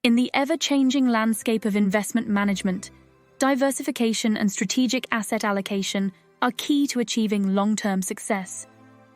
In the ever-changing landscape of investment management, diversification and strategic asset allocation are key to achieving long-term success.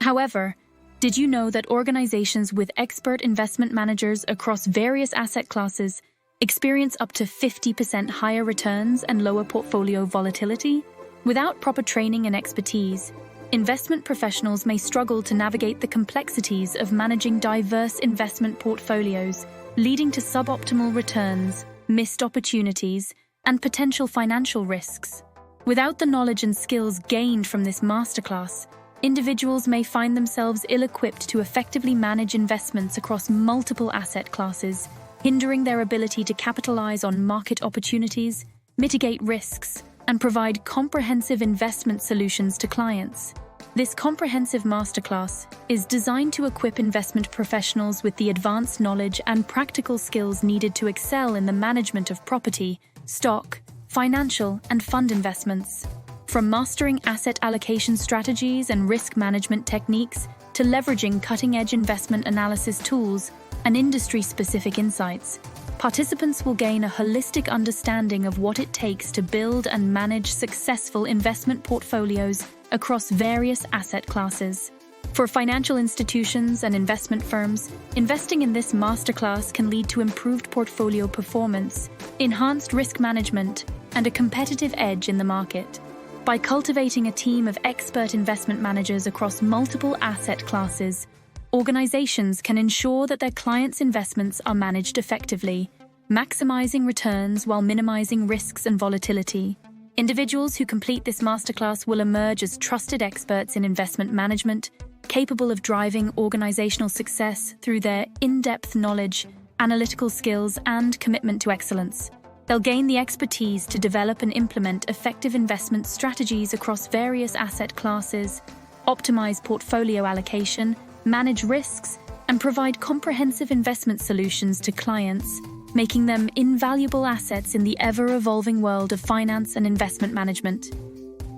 However, did you know that organizations with expert investment managers across various asset classes experience up to 50% higher returns and lower portfolio volatility? Without proper training and expertise, investment professionals may struggle to navigate the complexities of managing diverse investment portfolios, leading to suboptimal returns, missed opportunities, and potential financial risks. Without the knowledge and skills gained from this masterclass, individuals may find themselves ill-equipped to effectively manage investments across multiple asset classes, hindering their ability to capitalize on market opportunities, mitigate risks, and provide comprehensive investment solutions to clients. This comprehensive masterclass is designed to equip investment professionals with the advanced knowledge and practical skills needed to excel in the management of property, stock, financial, and fund investments. From mastering asset allocation strategies and risk management techniques to leveraging cutting-edge investment analysis tools and industry-specific insights, participants will gain a holistic understanding of what it takes to build and manage successful investment portfolios across various asset classes. For financial institutions and investment firms, investing in this masterclass can lead to improved portfolio performance, enhanced risk management, and a competitive edge in the market. By cultivating a team of expert investment managers across multiple asset classes, organizations can ensure that their clients' investments are managed effectively, maximizing returns while minimizing risks and volatility. Individuals who complete this masterclass will emerge as trusted experts in investment management, capable of driving organizational success through their in-depth knowledge, analytical skills, and commitment to excellence. They'll gain the expertise to develop and implement effective investment strategies across various asset classes, optimize portfolio allocation, manage risks, and provide comprehensive investment solutions to clients, making them invaluable assets in the ever-evolving world of finance and investment management.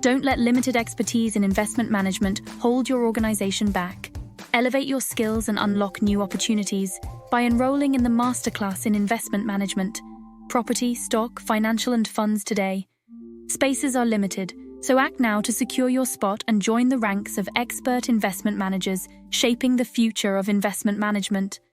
Don't let limited expertise in investment management hold your organization back. Elevate your skills and unlock new opportunities by enrolling in the Masterclass in Investment Management. Property, stock, financial, and funds today. Spaces are limited, so act now to secure your spot and join the ranks of expert investment managers shaping the future of investment management.